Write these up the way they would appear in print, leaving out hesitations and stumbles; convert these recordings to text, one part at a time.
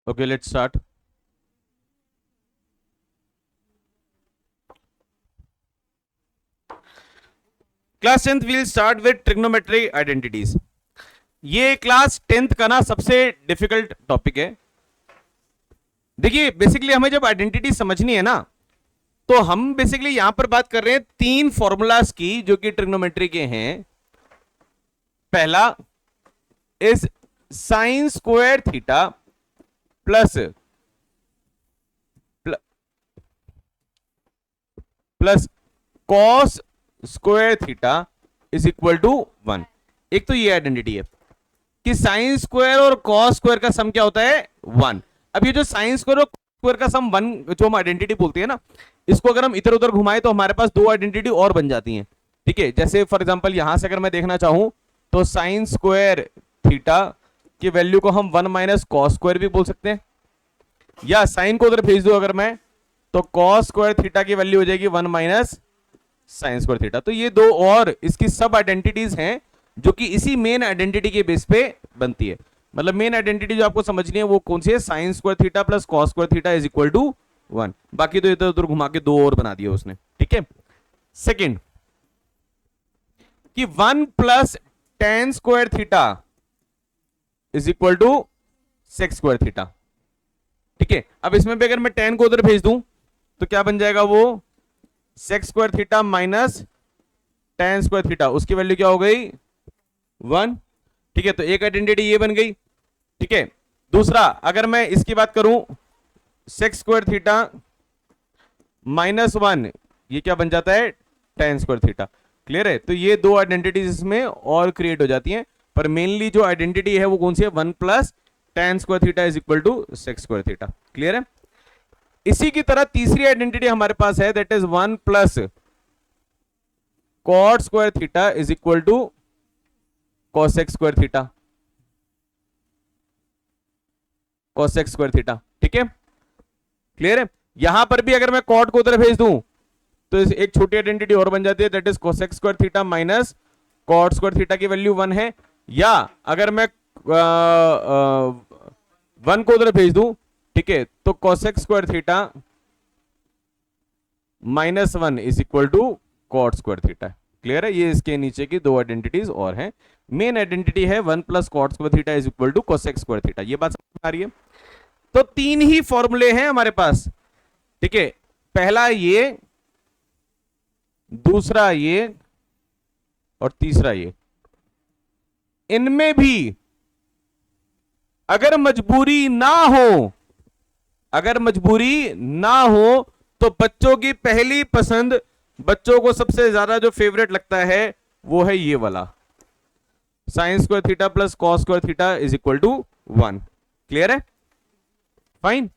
Okay, let's start. Class 10th will start with trigonometry identities. ये class 10th का ना सबसे डिफिकल्ट टॉपिक है। देखिए बेसिकली हमें जब आइडेंटिटी समझनी है ना, तो हम बेसिकली यहां पर बात कर रहे हैं तीन फॉर्मूलाज की जो कि ट्रिग्नोमेट्री के हैं। पहला is sine square theta plus cos square theta is equal to 1। एक तो ये आइडेंटिटी है कि साइन स्क्वायर और कॉस स्क्वायर का सम क्या होता है 1। अब ये जो साइन स्क्वायर और स्क्वायर का सम 1 जो हम आइडेंटिटी बोलते हैं ना, इसको अगर हम इधर उधर घुमाएं तो हमारे पास दो आइडेंटिटी और बन जाती हैं। ठीक है, जैसे फॉर एग्जांपल यहां से अगर मैं देखना चाहूं तो साइन स्क्वायर थीटा की वैल्यू को हम 1 माइनस कॉस स्क्वायर भी बोल सकते हैं, या साइन को उधर भेज दो अगर मैं, तो कॉस स्क्वायर थीटा की वैल्यू हो जाएगी 1 माइनस साइन स्क्वायर थीटा। तो ये दो और इसकी सब आइडेंटिटीज हैं जो कि इसी मेन आइडेंटिटी के बेस पे बनती है। मतलब मेन आइडेंटिटी जो आपको समझनी है वो कौन सी है, sine square theta plus cos square theta is equal to 1। बाकी तो इधर उधर घुमा के दो और बना दिया उसने। ठीक है, सेकंड कि 1 plus tan square theta is equal to sec square theta. ठीक है, अब इसमें भी अगर मैं टेन को उधर भेज दूं तो क्या बन जाएगा, वो sec square theta minus tan square theta, उसकी वैल्यू क्या हो गई 1। ठीक है, तो एक आइडेंटिटी ये बन गई। ठीक है, दूसरा अगर मैं इसकी बात करूं सेक स्क्वायर थीटा माइनस 1, ये क्या बन जाता है टेन स्क्वायर थीटा। क्लियर है, तो ये दो आइडेंटिटीज इसमें और क्रिएट हो जाती हैं, पर मेनली जो आइडेंटिटी है वो कौन सी है, 1 plus tan square theta is equal to sec square theta. Clear है, इसी की तरह तीसरी आइडेंटिटी हमारे पास है, that is 1 plus cot square theta is equal to cosec square theta, cosec square theta. ठीक है, क्लियर है। यहां पर भी अगर मैं कॉट को उधर भेज दूं तो एक छोटी आइडेंटिटी और बन जाती है, that is cosec square theta minus cot square theta की वैल्यू 1 है। या अगर मैं 1 को उधर भेज दूं, ठीक है, तो cosec square theta minus 1 is equal to cot square theta. Clear है, ये इसके नीचे की दो आइडेंटिटीज और हैं। मेन आइडेंटिटी है 1 plus cot square theta is equal to cosec square theta. ये बात समझ में आ रही है। तो तीन ही फॉर्मूले हैं हमारे पास। ठीक है, पहला ये, दूसरा ये और तीसरा ये। इनमें भी अगर मजबूरी ना हो, अगर मजबूरी ना हो तो बच्चों की पहली पसंद, बच्चों को सबसे ज्यादा जो फेवरेट लगता है वो है ये वाला, sine square theta plus cos square theta is equal to 1। Clear है, फाइन।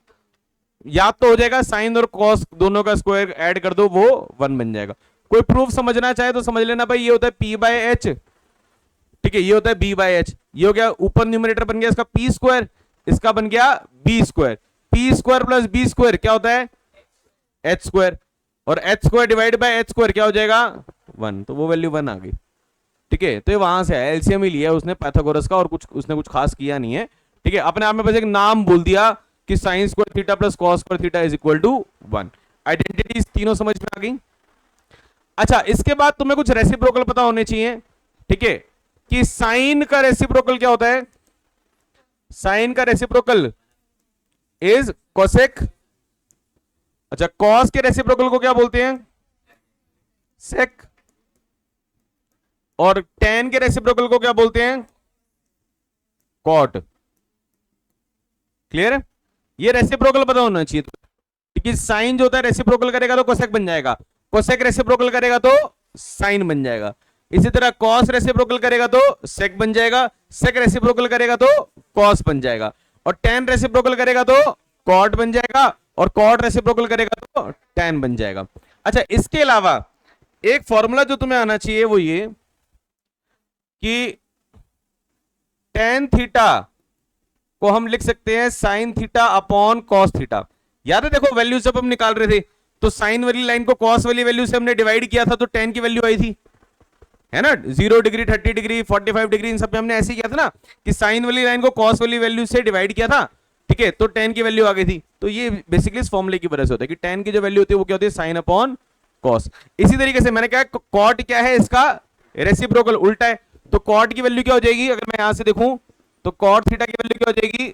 याद तो हो जाएगा, साइन और कॉस दोनों का स्क्वायर ऐड कर दो वो 1 बन जाएगा। कोई प्रूफ समझना चाहे तो समझ लेना भाई, ये होता है p बाय एच। ठीक है, ये होता है b बाय एच। ये हो गया ऊपर न्यूमरेटर बन गया इसका p स्क्वायर, इसका बन गया b square. p square plus b square क्या होता है h स्क्वायर, और h square divide by h square क्या हो जाएगा 1, तो वो वैल्यू 1 आ गई। ठीक है, तो ये वहां से है, एलसीएम ही लिया उसने पाइथागोरस का, और कुछ उसने कुछ खास किया नहीं है। ठीक है, अपने आप में बस एक नाम बोल दिया कि sine square theta plus cos square theta is equal to 1। Identities तीनों समझ में आ गई। अच्छा, इसके बाद तुम्हें कुछ रेसिप्रोकल पता होने चाहिए। ठीक है, कि साइन का रेसिप्रोकल क्या होता है, साइन का रेसिप्रोकल इज कोसेक। अच्छा, कॉस के रेसिप्रोकल को क्या बोलते हैं, सेक। और टेन के रेसिप्रोकल को क्या बोलते हैं, कॉट। क्लियर है, ये रेसिप्रोकल पता होना चाहिए। क्योंकि साइन जो होता है रेसिप्रोकल करेगा तो कोसेक बन जाएगा, कोसेक रेसिप्रोकल करेगा तो साइन बन जाएगा। इसी तरह कॉस रेसिप्रोकल करेगा तो सेक बन जाएगा, सेक रेसिप्रोकल करेगा तो कॉस बन जाएगा, और टेन रेसिप्रोकल करेगा तो कॉट बन जाएगा, और कॉट रेसिप्रोकल करेगा तो टेन बन जाएगा। अच्छा, इसके अलावा एक फॉर्मूला जो तुम्हें आना चाहिए वो ये कि टेन थीटा को हम लिख सकते हैं sine theta upon cos theta. याद है, देखो वैल्यू जब हम निकाल रहे थे तो साइन वाली लाइन को कॉस वाली वैल्यू से हमने डिवाइड किया था, तो टेन की वैल्यू आई थी, है ना। 0 डिग्री 30 डिग्री 45 डिग्री इन सब में हमने ऐसे किया था ना, कि साइन वाली लाइन को कॉस वाली वैल्यू से डिवाइड किया था, ठीक है, तो tan की वैल्यू आ गई थी। तो ये बेसिकली इस फॉर्मूले की वजह से होता है कि tan की जो वैल्यू होती है वो क्या होती है, साइन अपॉन कॉस। इसी तरीके से मैंने कहा कॉट क्या है, इसका रेसिप्रोकल उल्टा है। तो कॉट की वैल्यू क्या हो जाएगी, अगर मैं यहां से देखूं तो कॉट थीटा की वैल्यू क्या हो जाएगी,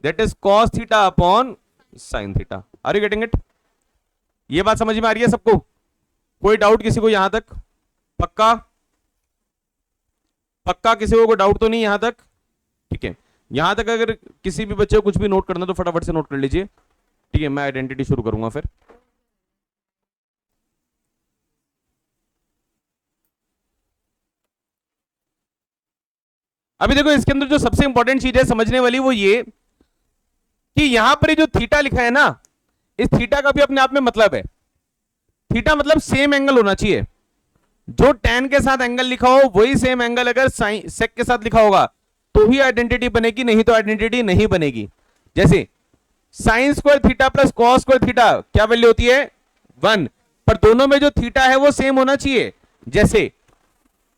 that is cos theta upon sine theta. Are you getting it? ये बात समझ में आ रही है सबको? कोई डाउट किसी को यहां तक? पक्का पक्का, किसी को कोई डाउट तो नहीं यहां तक? ठीक है, यहां तक अगर किसी भी बच्चे को कुछ भी नोट करना तो फटाफट से नोट कर लीजिए। ठीक है, मैं आइडेंटिटी शुरू करूंगा फिर। अभी देखो इसके अंदर जो सबसे इंपॉर्टेंट चीज है समझने वाली वो ये कि यहां पर जो थीटा लिखा है ना, इस थीटा का भी अपने आप में मतलब है। थीटा मतलब सेम एंगल होना चाहिए। जो tan के साथ एंगल लिखा हो वही सेम एंगल अगर सेक के साथ लिखा होगा तो ही आइडेंटिटी बनेगी, नहीं तो आइडेंटिटी नहीं बनेगी। जैसे sign square theta plus cos square theta क्या वैल्यू होती है, 1, पर दोनों में जो थीटा है वो सेम होना चाहिए। जैसे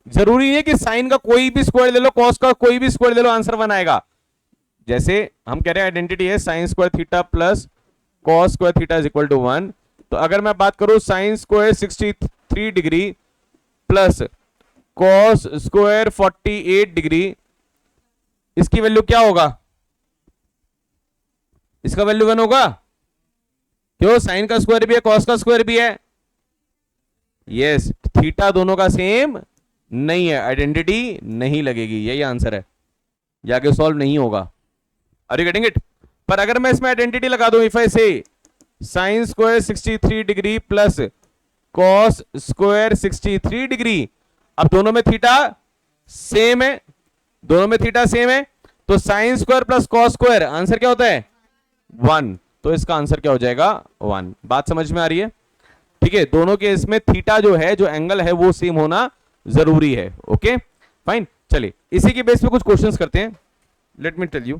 जरूरी नहीं है कि साइन का कोई भी स्क्वायर ले लो, कॉस का कोई भी स्क्वायर ले लो, आंसर 1 आएगा। जैसे हम कह रहे हैं आइडेंटिटी है sine square theta plus cos square theta is equal to 1, तो अगर मैं बात करूं sine square 63 degree plus cos square 48 degree, इसकी वैल्यू क्या होगा, इसका वैल्यू 1 होगा। क्यों, साइन का स्क्वायर भी है कॉस का स्क्वायर भी है। यस, थीटा दोनों का सेम नहीं है, आइडेंटिटी नहीं लगेगी, यही आंसर है, जाके सॉल्व नहीं होगा। Are you getting it? पर अगर मैं इसमें आइडेंटिटी लगा दूं, इफ आई से sign square 63 degree plus cos square 63 degree, अब दोनों में थीटा सेम है, दोनों में थीटा सेम है, तो sign square plus cos square answer क्या होता है, 1, तो इसका आंसर क्या हो जाएगा, 1। बात समझ में आ रही है? ठीक है, दोनों के इसमें थीटा जो है, जो एंगल है वो सेम होना जरूरी है। ओके फाइन, चलिए इसी के बेस पे कुछ क्वेश्चंस करते हैं। Let me tell you.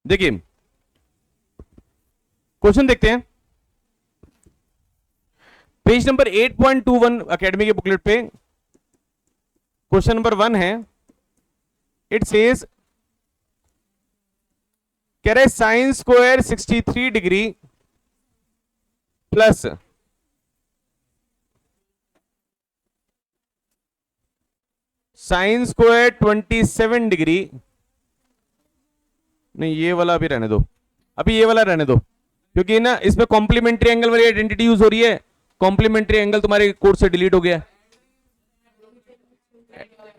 देखिए क्वेश्चन देखते हैं, पेज नंबर 8.21 अकेडमी के बुकलेट पे क्वेश्चन नंबर 1 है। इट सेज, कह रहे sine square 63 degree plus sine square 27 degree, नहीं ये वाला अभी रहने दो, अभी ये वाला रहने दो, क्योंकि ना इसमें कॉम्प्लीमेंट्री एंगल वाली आइडेंटिटी यूज हो रही है। कॉम्प्लीमेंट्री एंगल तुम्हारे कोर्स से डिलीट हो गया,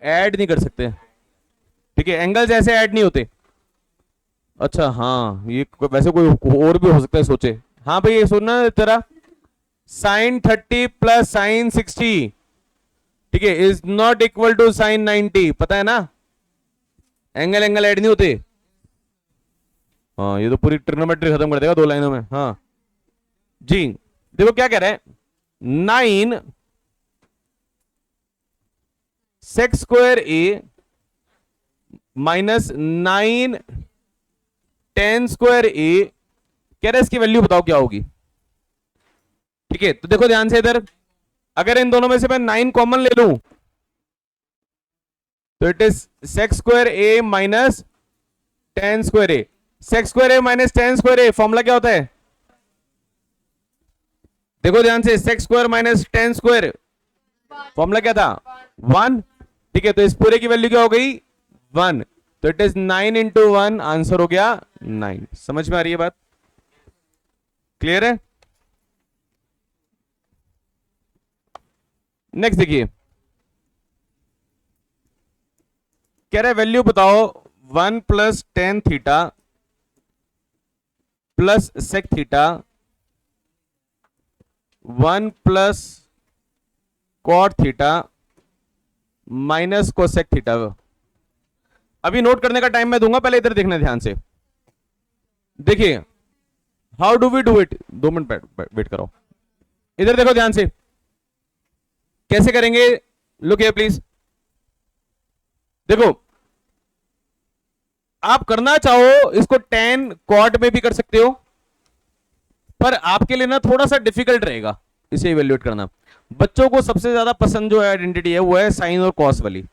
ऐड नहीं कर सकते। ठीक है, एंगल्स ऐसे ऐड नहीं होते। अच्छा हाँ, ये वैसे कोई और भी हो सकता है सोचे। हाँ भाई ये सुनना तेरा, साइन 30 प्लस साइन 60, ठीक है, is not equal to sine 90, पता है ना, एंगल एंगल ऐड नहीं होते। हाँ ये तो पूरी ट्रिग्नोमेट्री खत्म कर देगा 2 लाइनों में। हाँ जी, देखो क्या कह रहा है, 9 सेक square A minus 9 ten square ए, कह रहा है इसकी वैल्यू बताओ क्या होगी। ठीक है, तो देखो ध्यान से इधर, अगर इन दोनों में से मैं 9 कॉमन ले लूं तो it is sec square A minus tan square A. Sec square A minus tan square A formula क्या होता है, देखो ध्यान से, sec square minus tan square formula क्या था, 1। ठीक है, तो इस पूरे की वैल्यू क्या हो गई, 1, तो इट इज 9 इंटू 1, आंसर हो गया 9। समझ में आ रही है बात, क्लियर है? नेक्स्ट देखिए, कह रहा है वैल्यू बताओ 1 plus tan theta plus sec theta 1 plus cot theta minus cosec theta. अभी नोट करने का टाइम मैं दूंगा, पहले इधर देखना ध्यान से। देखिए how do we do it, 2 minute wait करो, इधर देखो ध्यान से कैसे करेंगे। लुक हियर प्लीज, देखो आप करना चाहो इसको टेन कॉट में भी कर सकते हो, पर आपके लिए ना थोड़ा सा डिफिकल्ट रहेगा इसे इवेल्युएट करना। बच्चों को सबसे ज्यादा पसंद जो आइडेंटिटी है वो है साइन और कॉस वाली।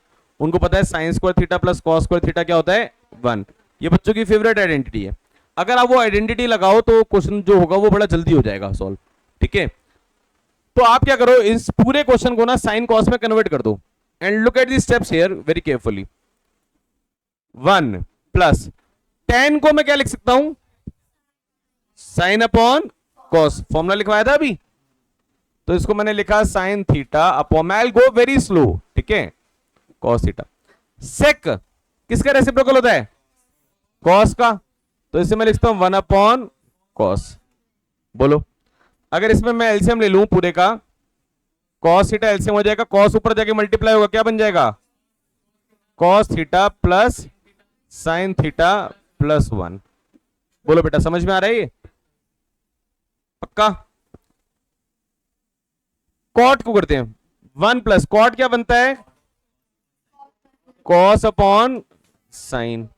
उनको पता है sine square theta plus cos square theta क्या होता है 1। ये बच्चों की फेवरेट आइडेंटिटी है। अगर आप वो आइडेंटिटी लगाओ तो क्वेश्चन जो होगा वो बड़ा जल्दी हो जाएगा सॉल्व। ठीक है, तो आप क्या करो, इस पूरे क्वेश्चन को ना साइन कॉस में कन्वर्ट कर दो and look at the steps here very carefully. 1 plus ten को मैं क्या लिख सकता हूं, साइन अपॉन कॉस, फॉर्मूला लिखवाया था अभी, तो इसको मैंने लिखा साइन थीटा अपॉन, मैं गो वेरी स्लो, ठीक है, कॉस थीटा। सेक किसका रेसिप्रोकल होता है, कॉस का, तो इसे मैं लिखता हूं 1 अपॉन कॉस। बोलो, अगर इसमें मैं एलसीएम ले लूं पूरे का, कॉस थीटा एलसीएम हो जाएगा, कॉस ऊपर जाके मल्टीप्लाई होगा, क्या बन जाएगा, cos theta plus sign theta plus 1। बोलो बेटा, समझ में आ रहा है ये, पक्का। कॉट को करते हैं, 1 प्लस कॉट क्या बनता है, कॉस अपॉन साइन।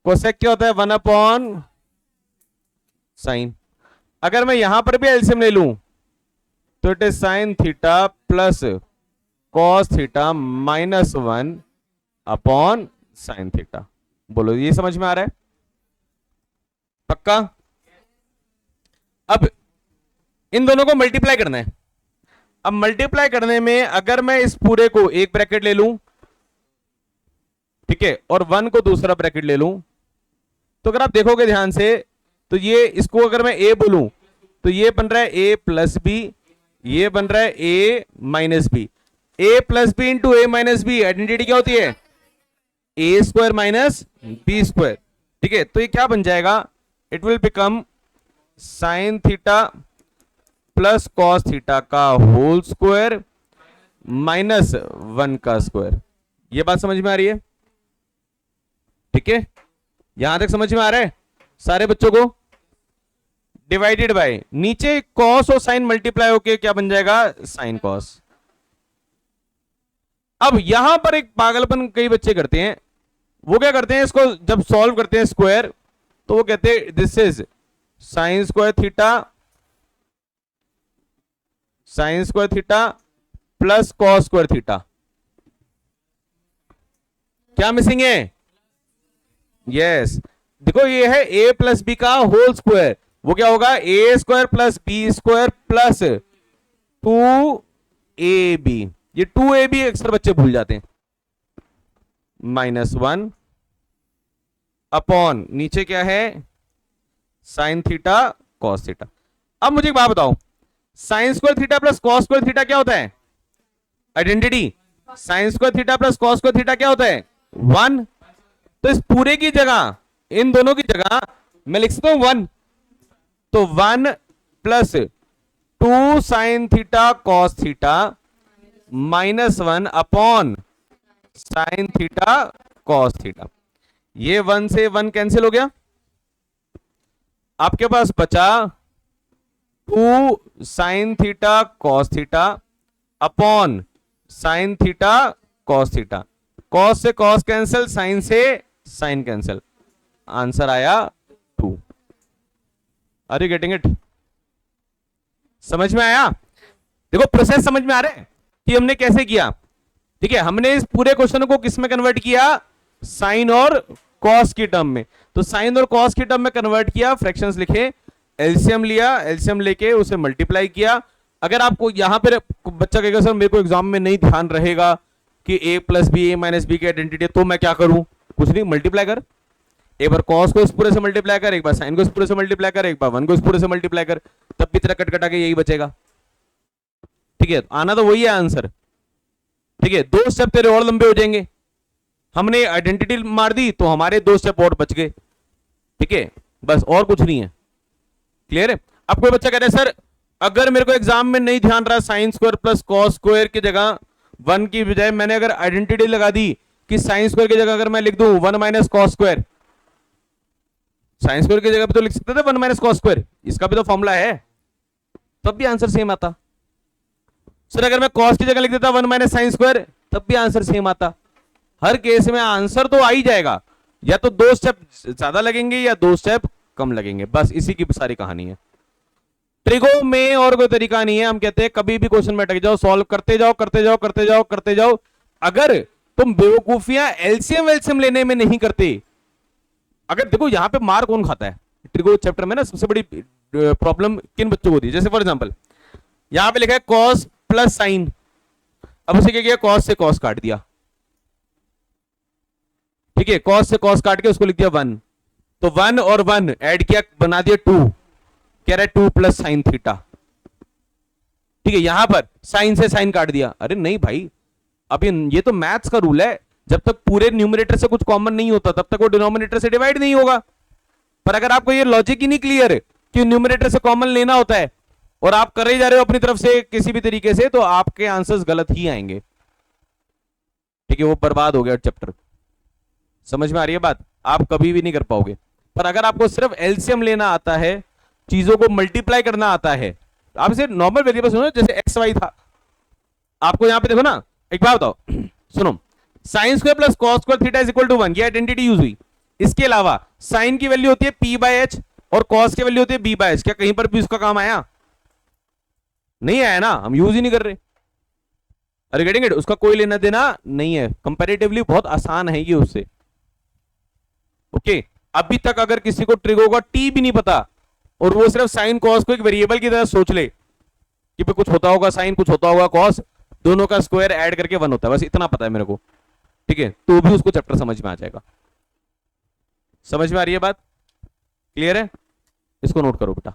कोसेक क्या होता है, 1 अपॉन साइन। अगर मैं यहां पर भी एलसीएम ले लूं तो it is sine theta plus cos theta minus 1 upon sine theta. बोलो, ये समझ में आ रहा है, पक्का। अब इन दोनों को मल्टीप्लाई करना है। अब मल्टीप्लाई करने में अगर मैं इस पूरे को एक ब्रैकेट ले लूं, ठीक है, और 1 को दूसरा ब्रैकेट ले लूं, तो अगर आप देखोगे ध्यान से तो ये, इसको अगर मैं a बोलूं तो ये बन रहा है a प्लस बी, ये बन रहा है a minus B. a plus B into A minus B, identity क्या होती है, A square minus B square. ठीक है, तो ये क्या बन जाएगा, it will become sine theta plus cos theta का होल स्क्वायर माइनस 1 का स्क्वायर। ये बात समझ में आ रही है, ठीक है, यहां तक समझ में आ रहा है सारे बच्चों को। डिवाइडेड बाय नीचे कॉस और साइन मल्टीप्लाई होके क्या बन जाएगा, साइन कॉस। अब यहां पर एक पागलपन कई बच्चे करते हैं, वो क्या करते हैं, इसको जब सॉल्व करते हैं स्क्वायर, तो वो कहते हैं this is sine square theta plus cos square theta. क्या मिसिंग है, यस, देखो ये है a प्लस बी का होल स्क्वायर, वो क्या होगा, A square plus B square plus 2ab। ये 2ab अक्सर बच्चे भूल जाते हैं, माइनस 1 अपॉन नीचे क्या है, साइन थीटा कॉस थीटा। अब मुझे एक बात बताओ, sign square theta plus cos square theta क्या होता है, identity, sign square theta plus cos square theta क्या होता है 1। तो इस पूरे की जगह, इन दोनों की जगह मैं लिख सकता हूं 1, तो 1 plus 2 sine theta cos theta minus 1 upon sine theta cos theta. ये 1 से 1 कैंसिल हो गया, आपके पास बचा 2 sine theta cos theta upon sine theta cos theta. Cos से कॉस कैंसिल, साइन से साइन कैंसिल, आंसर आया 2। आर यू गेटिंग इट, समझ में आया। देखो प्रोसेस समझ में आ रहा है कि हमने कैसे किया। ठीक है, हमने इस पूरे क्वेश्चन को किस में कन्वर्ट किया, साइन और कॉस की टर्म में। तो साइन और कॉस की टर्म में कन्वर्ट किया, फ्रैक्शंस लिखे, एलसीएम लिया, एलसीएम लेके उसे मल्टीप्लाई किया। अगर आपको यहां पर बच्चा कहेगा सर मेरे को एग्जाम में नहीं ध्यान रहेगा कि a plus B A minus B की आइडेंटिटी, तो मैं क्या करूं, कुछ नहीं, मल्टीप्लाई कर, एक बार कॉस को इस पूरे से मल्टीप्लाई कर, एक बार साइन को इस पूरे से मल्टीप्लाई कर, एक बार 1 को इस पूरे से मल्टीप्लाई कर, तब भी तेरा कट कटा के यही बचेगा। ठीक है, आना तो वही है आंसर। ठीक है, 2 स्टेप तेरे और लंबे हो जाएंगे। हमने आइडेंटिटी मार दी तो हमारे 2 स्टेप और बच गए। ठीक है, बस और कुछ नहीं है, क्लियर है। अब कोई बच्चा कह रहा है सर अगर मेरे को एग्जाम में नहीं ध्यान रहा, sign square plus cos square की जगह 1 की बजाय मैंने अगर आइडेंटिटी लगा दी कि साइन स्क्वायर की जगह अगर मैं लिख दूं 1 minus cos square, sine square की जगह पे तो लिख सकते थे 1 माइनस कॉस स्क्वायर, इसका भी तो फॉर्मूला है, तब भी आंसर सेम आता। सर अगर मैं कॉस की जगह लिख देता 1 माइनस साइन स्क्वायर, तब भी आंसर सेम आता। हर केस में आंसर तो आ ही जाएगा, या तो 2 स्टेप ज्यादा लगेंगे या 2 स्टेप कम लगेंगे, बस इसी की सारी कहानी है। ट्रिगो में और कोई तरीका नहीं है, हम कहते हैं कभी भी क्वेश्चन में अटक जाओ, सॉल्व करते जाओ करते जाओ करते जाओ करते जाओ। अगर तुम बेवकूफियां एलसीएम वेलसीएम लेने में नहीं करते, अगर देखो यहां पे मार कौन खाता है ट्रिगो चैप्टर में ना, सबसे बड़ी प्रॉब्लम किन बच्चों को होती है। जैसे फॉर एग्जांपल यहां पे लिखा है कॉस प्लस साइन, अब उसे क्या किया, कॉस से कॉस काट दिया, ठीक है, कॉस से कॉस काट के उसको लिख दिया 1, तो 1 और 1 ऐड किया बना दिया 2, कह रहा है 2 प्लस साइन थीटा, ठीक है। यहां पर साइन से साइन काट दिया, अरे नहीं भाई, अब ये तो मैथ्स का रूल है, जब तक पूरे न्यूमरेटर से कुछ कॉमन नहीं होता तब तक वो डिनोमिनेटर से डिवाइड नहीं होगा। पर अगर आपको ये लॉजिक ही नहीं क्लियर है कि न्यूमरेटर से कॉमन लेना होता है और आप कर ही जा रहे हो अपनी तरफ से किसी भी तरीके से, तो आपके आंसर्स गलत ही आएंगे, ठीक है, वो बर्बाद हो गया चैप्टर। समझ में आ रही है बात, आप कभी भी नहीं कर पाओगे। पर अगर आपको सिर्फ एलसीएम लेना आता है, चीजों को मल्टीप्लाई करना आता है, आप इसे नॉर्मल वेरिएबल सुनो, जैसे एक्स वाई था, आपको यहां पे देखो ना, एक बात बताओ सुनो, sine square plus cos square theta is equal to 1, ये आइडेंटिटी यूज हुई। इसके अलावा साइन की वैल्यू होती है पी बाय एच और कॉस की वैल्यू होती है बी बाय एच, क्या कहीं पर भी उसका काम आया? नहीं आया ना, हम यूज ही नहीं कर रहे। अरे गेटिंग इट, उसका कोई लेना देना नहीं है, कंपैरेटिवली बहुत आसान है ये उससे। ओके, अभी तक अगर किसी को ट्रिगो का टी भी नहीं पता और वो सिर्फ साइन कॉस को एक वेरिएबल की तरह सोच ले कि भाई कुछ होता होगा साइन, कुछ होता होगा कॉस, दोनों का स्क्वायर ऐड करके 1 होता है, बस इतना पता है मेरे को, ठीक है, तो भी उसको चैप्टर समझ में आ जाएगा। समझ में आ रही है बात, क्लियर है? इसको नोट करो बेटा।